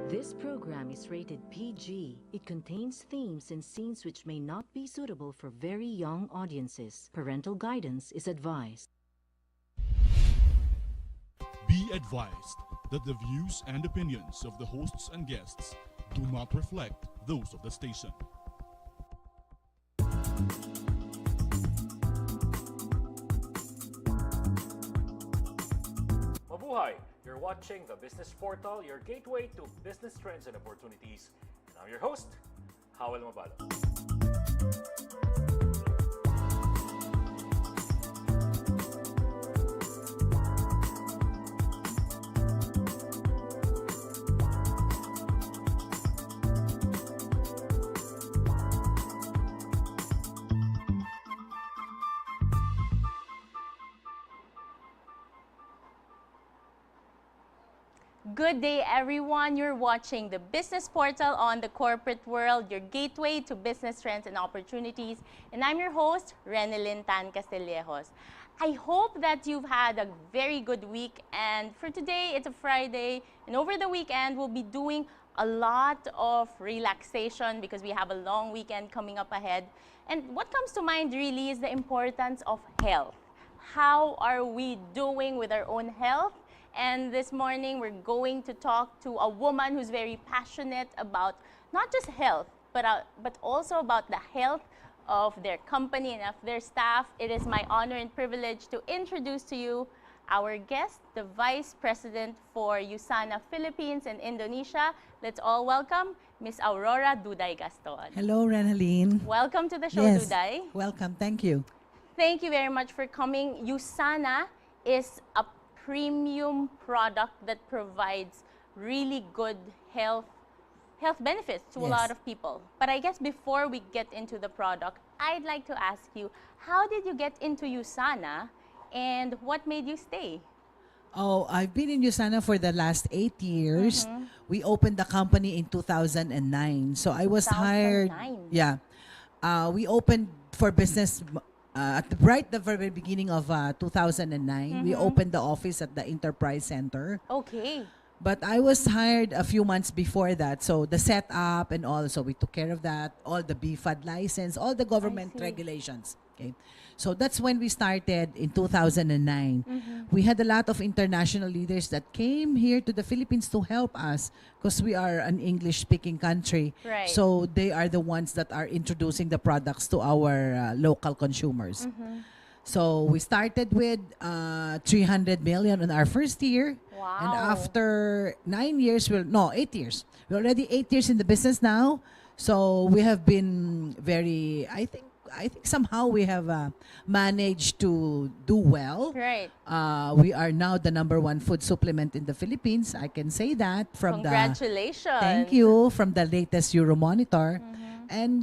This program is rated PG. It contains themes and scenes which may not be suitable for very young audiences. Parental guidance is advised. Be advised that the views and opinions of the hosts and guests do not reflect those of the station. Mabuhay! You're watching the Business Portal, your gateway to business trends and opportunities. And I'm your host, Howell Mabalo. Good day, everyone. You're watching the Business Portal on the corporate world, your gateway to business trends and opportunities. And I'm your host, Renelyn Tan Castillejos. I hope that you've had a very good week. And for today, it's a Friday. And over the weekend, we'll be doing a lot of relaxation because we have a long weekend coming up ahead. And what comes to mind really is the importance of health. How are we doing with our own health? And this morning, we're going to talk to a woman who's very passionate about not just health, but also about the health of their company and of their staff. It is my honor and privilege to introduce to you our guest, the Vice President for Usana, Philippines and Indonesia. Let's all welcome Ms. Aurora Duday Gaston. Hello, Renalyn. Welcome to the show, Yes, Duday. welcome. Thank you. Thank you very much for coming. Usana is a premium product that provides really good health benefits to a Yes. lot of people. But I guess before we get into the product, I'd like to ask you, how did you get into Usana and what made you stay? Oh, I've been in Usana for the last 8 years. We opened the company in 2009. So I was hired. 2009. Yeah. We opened for business at the very beginning of 2009. We opened the office at the Enterprise Center. Okay. But I was hired a few months before that. So the setup and all, so we took care of that, all the BFAD license, all the government see. regulations. Okay. So that's when we started in 2009. We had a lot of international leaders that came here to the Philippines to help us because we are an English-speaking country. Right. So they are the ones that are introducing the products to our local consumers. So we started with 300 million in our first year. Wow. And after 8 years. We're already 8 years in the business now. So we have been very, I think somehow we have managed to do well. Right. We are now the #1 food supplement in the Philippines. I can say that from Congratulations. Thank you, from the latest Euromonitor. And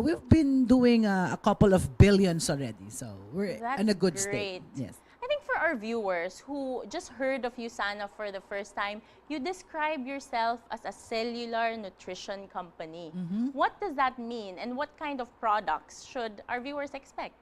we've been doing a couple of billions already. So we're That's in a good great. state. Yes. I think for our viewers who just heard of Usana for the first time, you describe yourself as a cellular nutrition company. What does that mean and what kind of products should our viewers expect?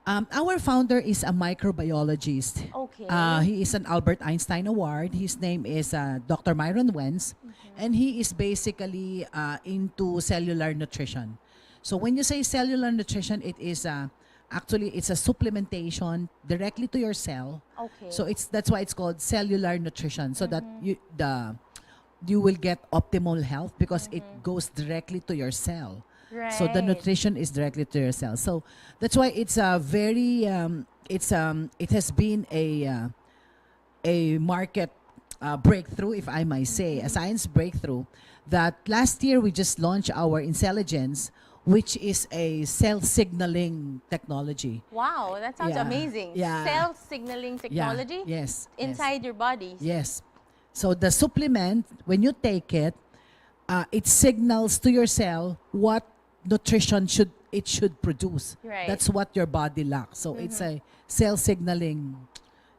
Our founder is a microbiologist. Okay. He is an Albert Einstein Award. His name is Dr. Myron Wentz, and he is basically into cellular nutrition. So when you say cellular nutrition, it is actually it's a supplementation directly to your cell. Okay. So that's why it's called cellular nutrition, so that you will get optimal health because it goes directly to your cell. Right. So the nutrition is directly to your cells. So that's why it's a very it has been a market breakthrough, if I might say, a science breakthrough. That last year we just launched our Intelligence, which is a cell signaling technology. Wow, that sounds Yeah. amazing. Yeah. Cell signaling technology Yes. inside your body. Yes. So the supplement, when you take it, it signals to your cell what nutrition should produce. Right. That's what your body lacks. So it's a cell signaling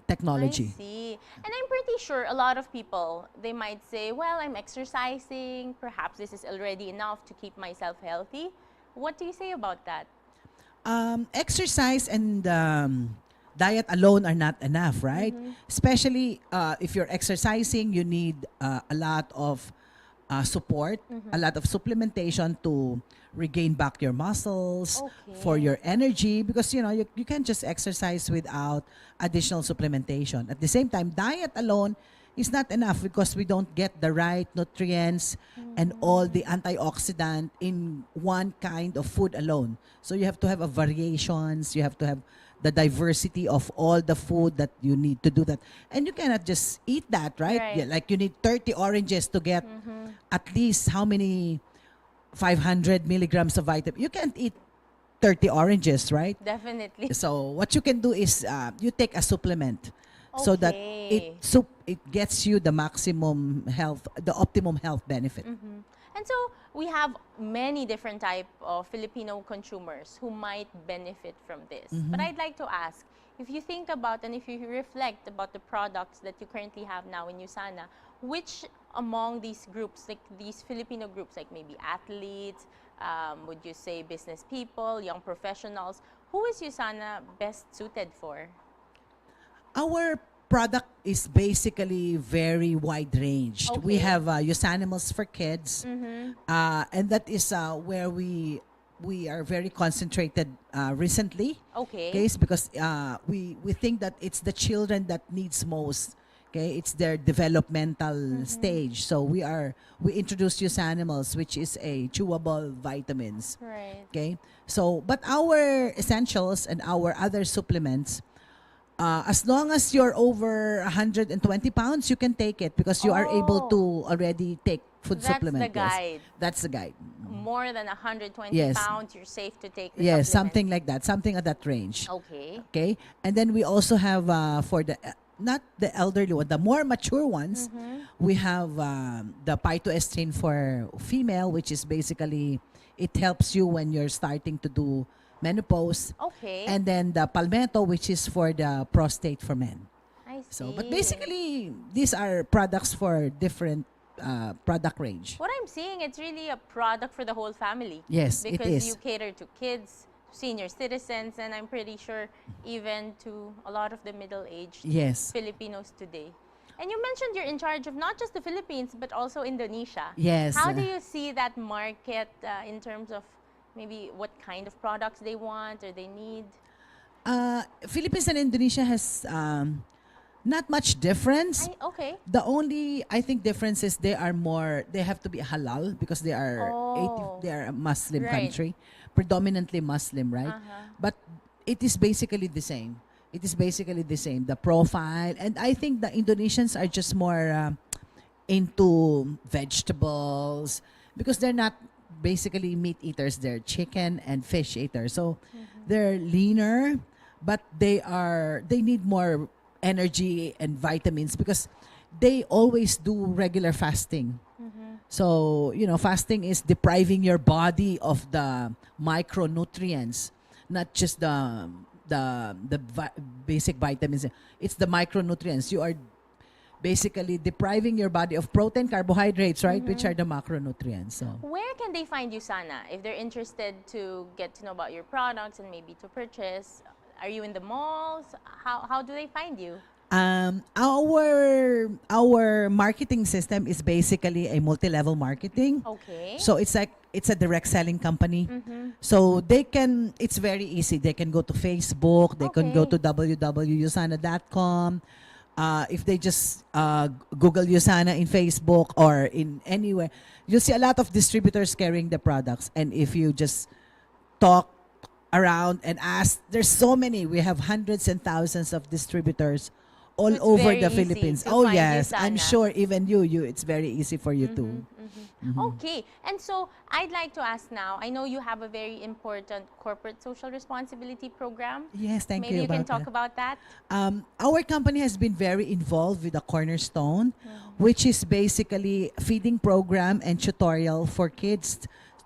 technology. I see. And I'm pretty sure a lot of people, they might say, well, I'm exercising. Perhaps this is already enough to keep myself healthy. What do you say about that? Exercise and diet alone are not enough, right? Especially if you're exercising, you need a lot of support, a lot of supplementation to regain back your muscles, for Okay. your energy, because you can't just exercise without additional supplementation. At the same time, diet alone is not enough because we don't get the right nutrients and all the antioxidant in one kind of food alone. So you have to have a variations, you have to have the diversity of all the food that you need to do that. And you cannot just eat that, right? Right. Yeah, like you need 30 oranges to get at least how many 500 milligrams of vitamin. You can't eat 30 oranges, right? Definitely. So what you can do is you take a supplement so that Okay. it gets you the maximum health, the optimum health benefit. And so we have many different type of Filipino consumers who might benefit from this. But I'd like to ask, if you think about and if you reflect about the products that you currently have now in Usana, which among these groups, like these Filipino groups, like maybe athletes, would you say business people, young professionals, who is Usana best suited for? Our product is basically very wide ranged. We Okay. have Usanimals for kids, and that is where we are very concentrated recently. Okay. Okay, it's because we think that it's the children that needs most. Okay, it's their developmental stage. So we introduce Usanimals, which is a chewable vitamins. Right. Okay, so but our essentials and our other supplements, as long as you're over 120 pounds, you can take it because you are able Oh. to already take food That's supplement. the Yes. guide. That's the guide. More than 120 Yes. pounds, you're safe to take the Yes, supplement. something like that, something at that range. Okay. Okay, and then we also have for the not the elderly one, the more mature ones, we have the phytoestrogen for female, which is basically it helps you when you're starting to do menopause, Okay. and then the palmetto, which is for the prostate for men. I see. So, but basically, these are products for different product range. What I'm seeing, it's really a product for the whole family. Yes, it because is. you cater to kids, senior citizens, and I'm pretty sure even to a lot of the middle-aged Yes. Filipinos today. And you mentioned you're in charge of not just the Philippines, but also Indonesia. Yes. How do you see that market in terms of maybe what kind of products they want or they need? Philippines and Indonesia has not much difference. Okay. The only I think difference is they have to be halal because they are Oh. they are a Muslim Right. country, predominantly Muslim, right? But it is basically the same. It is basically the same. The profile, and I think the Indonesians are just more into vegetables because they're not basically meat eaters. They're chicken and fish eaters, so they're leaner, but they need more energy and vitamins because they always do regular fasting. So, fasting is depriving your body of the micronutrients, not just the basic vitamins. It's the micronutrients. You are basically depriving your body of protein, carbohydrates, right? Which are the macronutrients. So, Where can they find Usana if they're interested to get to know about your products and maybe to purchase? Are you in the malls? How do they find you? our marketing system is basically a multi-level marketing. Okay. So it's a direct selling company. So it's very easy. They can go to Facebook, they can go Okay. to www.usana.com. If they just Google Usana in Facebook or in anywhere, you'll see a lot of distributors carrying the products. And if you just talk around and ask, there's so many. We have hundreds and thousands of distributors all It's over very the easy Philippines. to Oh find yes, I'm Usana. sure even you it's very easy for you too. Okay. And so I'd like to ask now, I know you have a very important corporate social responsibility program. Yes, thank Maybe you. you can about talk that. about that. Our company has been very involved with the Cornerstone, which is basically a feeding program and tutorial for kids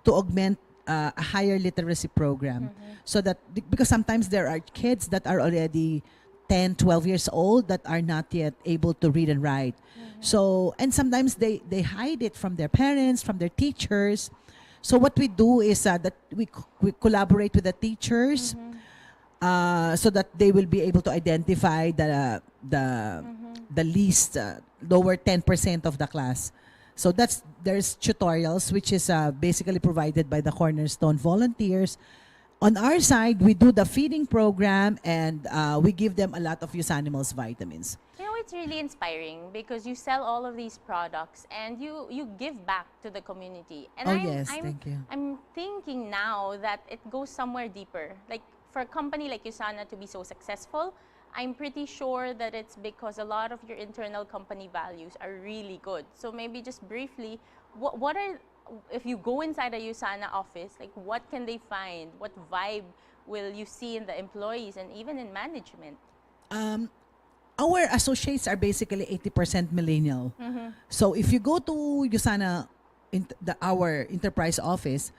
to augment a higher literacy program. So that, because sometimes there are kids that are already 10, 12 years old that are not yet able to read and write. So, and sometimes they hide it from their parents, from their teachers. So what we do is that we collaborate with the teachers so that they will be able to identify the least lower 10% of the class So there's tutorials which is basically provided by the Cornerstone volunteers. On our side, we do the feeding program and we give them a lot of Usanimals vitamins. You know, it's really inspiring because you sell all of these products and you give back to the community. And Oh, yes, thank you. I'm thinking now that it goes somewhere deeper. Like for a company like Usana to be so successful, I'm pretty sure that it's because a lot of your internal company values are really good. So maybe just briefly, what are, if you go inside a Usana office, like what can they find? What vibe will you see in the employees and even in management? Our associates are basically 80% millennial. So if you go to Usana, our enterprise office,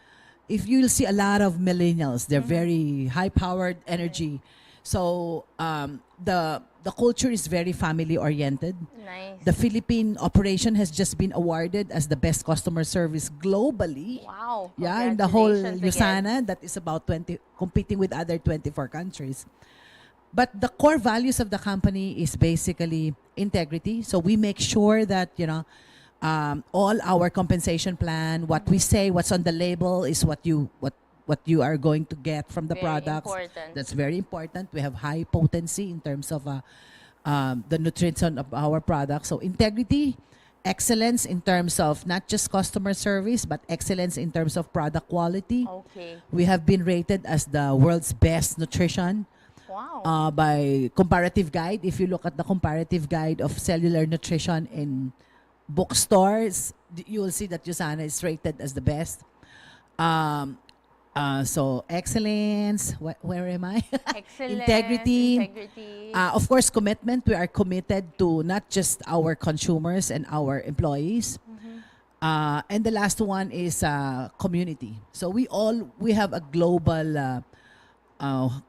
if you'll see a lot of millennials, they're very high-powered energy. So the culture is very family-oriented. Nice. The Philippine operation has just been awarded as the best customer service globally. Wow. Yeah, in the whole Congratulations again. Usana, that is about 20, competing with other 24 countries. But the core values of the company is basically integrity. So we make sure that, all our compensation plan, what we say, what's on the label is what you are going to get from the Very products. important. That's very important. We have high potency in terms of the nutrition of our products. So integrity, excellence in terms of not just customer service, but excellence in terms of product quality. Okay. We have been rated as the world's best nutrition Wow. by Comparative Guide. If you look at the Comparative Guide of Cellular Nutrition in bookstores, you will see that Usana is rated as the best. So excellence, where am I? Excellence, Integrity. integrity. Of course, commitment. We are committed to not just our consumers and our employees. And the last one is community. So we have a global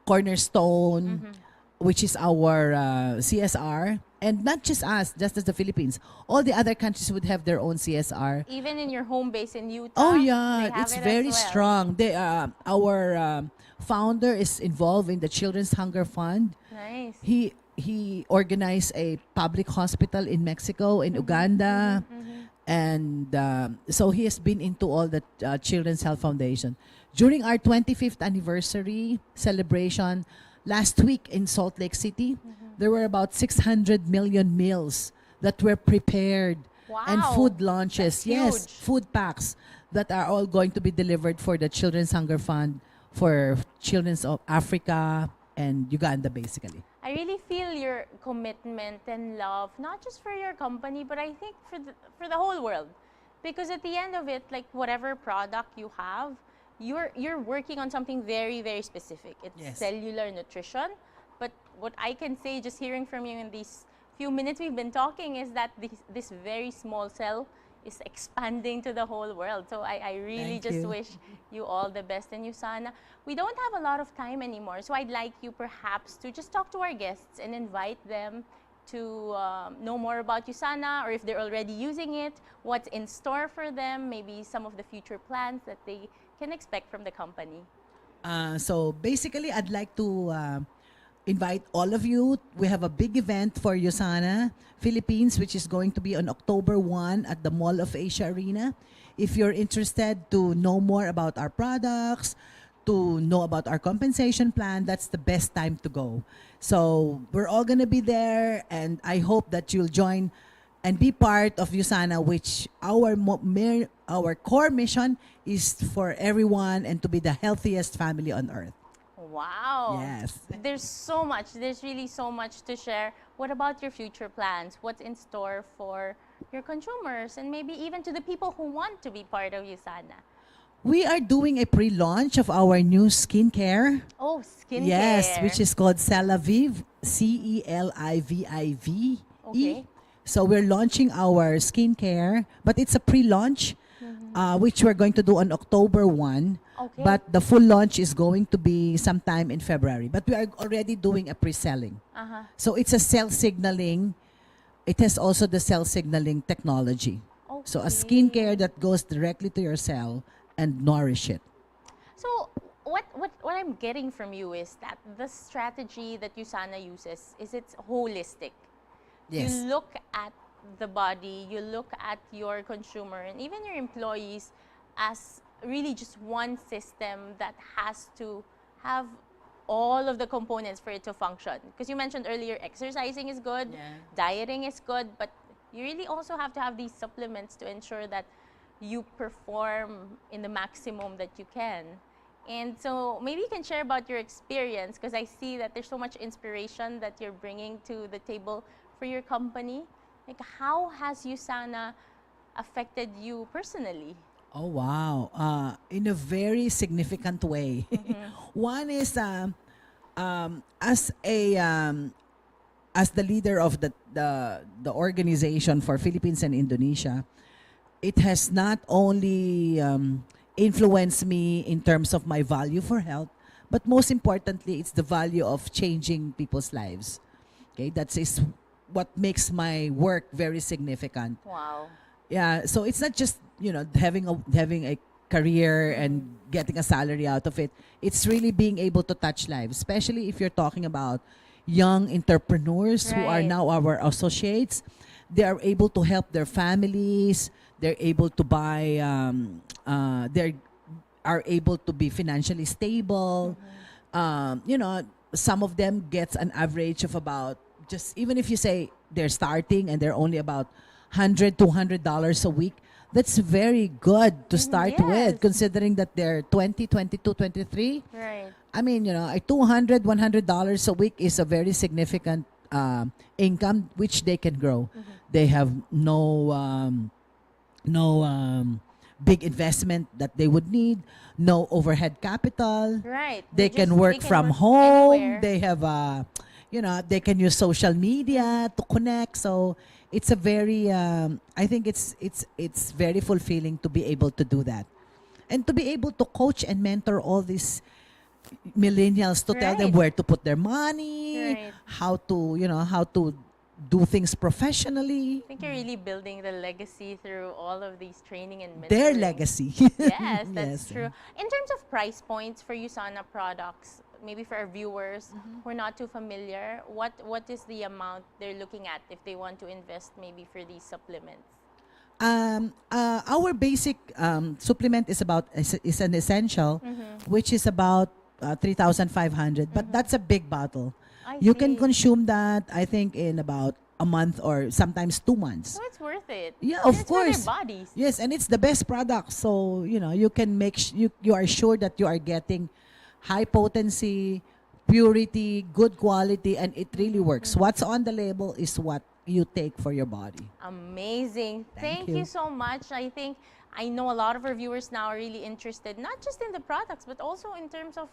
cornerstone, which is our CSR. And not just us, just as the Philippines. All the other countries would have their own CSR. Even in your home base in Utah. Oh they yeah, have it's it as very well. strong. Our founder is involved in the Children's Hunger Fund. Nice. He organized a public hospital in Mexico, in Uganda, and so he has been into all the Children's Health Foundation. During our 25th anniversary celebration last week in Salt Lake City, there were about 600 million meals that were prepared and Wow, food launches. that's Yes, huge. food packs that are all going to be delivered for the Children's Hunger Fund for children of Africa and Uganda, basically. I really feel your commitment and love, not just for your company, but I think for the whole world. Because at the end of it, like whatever product you have, you're working on something very, very specific. It's Yes. cellular nutrition. But what I can say, just hearing from you in these few minutes we've been talking, is that this very small cell is expanding to the whole world. So I really Thank just you. wish you all the best in Usana. We don't have a lot of time anymore, so I'd like you perhaps to just talk to our guests and invite them to know more about Usana, or if they're already using it, what's in store for them, maybe some of the future plans that they can expect from the company. So basically, I'd like to invite all of you. We have a big event for Usana Philippines, which is going to be on October 1 at the Mall of Asia Arena. If you're interested to know more about our products, to know about our compensation plan, that's the best time to go. So we're all going to be there, and I hope that you'll join and be part of Usana, which our core mission is for everyone and to be the healthiest family on earth. Wow. Yes. There's so much. There's really so much to share. What about your future plans? What's in store for your consumers and maybe even to the people who want to be part of Usana? We are doing a pre-launch of our new skincare. Oh, skincare. Yes, which is called Celaviv, Celivive. Okay. So we're launching our skincare, but it's a pre-launch, which we're going to do on October 1. Okay. But the full launch is going to be sometime in February. But we are already doing a pre-selling. So it's a cell signaling. It has also the cell signaling technology. So a skincare that goes directly to your cell and nourish it. So what I'm getting from you is that the strategy that Usana uses is it's holistic. Yes. You look at the body, you look at your consumer and even your employees as really just one system that has to have all of the components for it to function. Because you mentioned earlier, exercising is good, dieting is good, but you really also have to have these supplements to ensure that you perform in the maximum that you can. And so maybe you can share about your experience, because I see that there's so much inspiration that you're bringing to the table for your company. Like, how has Usana affected you personally? Oh wow! In a very significant way. One is as a as the leader of the organization for Philippines and Indonesia, it has not only influenced me in terms of my value for health, but most importantly, it's the value of changing people's lives. Okay, that is what makes my work very significant. Wow. Yeah, so it's not just having a career and getting a salary out of it. It's really being able to touch lives, especially if you're talking about young entrepreneurs who are Right. now our associates. They are able to help their families. They're able to buy. They are able to be financially stable. Some of them gets an average of about, just even if you say they're starting and they're only about $100 a week, that's very good to start Yes. with, considering that they're 20, 22, 23. Right. I mean, a $200 a week is a very significant income which they can grow. They have no big investment that they would need, no overhead capital. Right. They can work from work home. anywhere. They have they can use social media to connect. So it's a very I think it's very fulfilling to be able to do that, and to be able to coach and mentor all these millennials, to tell them Right. where to put their money, Right. how to do things professionally. I think you're really building the legacy through all of these training and mentoring. Their legacy. Yes, that's Yes. true. In terms of price points for Usana products, maybe for our viewers who are not too familiar, what is the amount they're looking at if they want to invest maybe for these supplements? Our basic supplement is an essential, which is about 3,500. But that's a big bottle. I You can see. consume that, I think, in about a month or sometimes 2 months. So it's worth it. Yeah, And of it's for their course. bodies. Yes, and it's the best product. So you can make you are sure that you are getting high potency, purity, good quality, and it really works. What's on the label is what you take for your body. Amazing. Thank Thank you you. so much. I know a lot of our viewers now are really interested, not just in the products, but also in terms of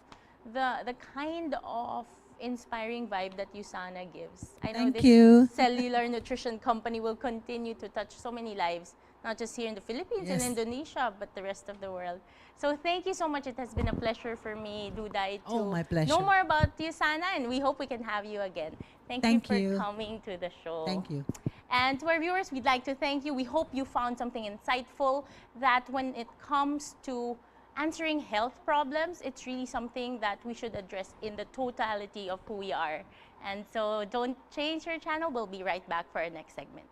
the kind of inspiring vibe that Usana gives. I know Thank this you. cellular nutrition company will continue to touch so many lives, not just here in the Philippines and Yes. Indonesia, but the rest of the world. So thank you so much. It has been a pleasure for me, Duday, to Oh, my pleasure. know more about Usana, and we hope we can have you again. Thank Thank you you. for coming to the show. Thank you. And to our viewers, we'd like to thank you. We hope you found something insightful, that when it comes to answering health problems, it's really something that we should address in the totality of who we are. And so don't change your channel. We'll be right back for our next segment.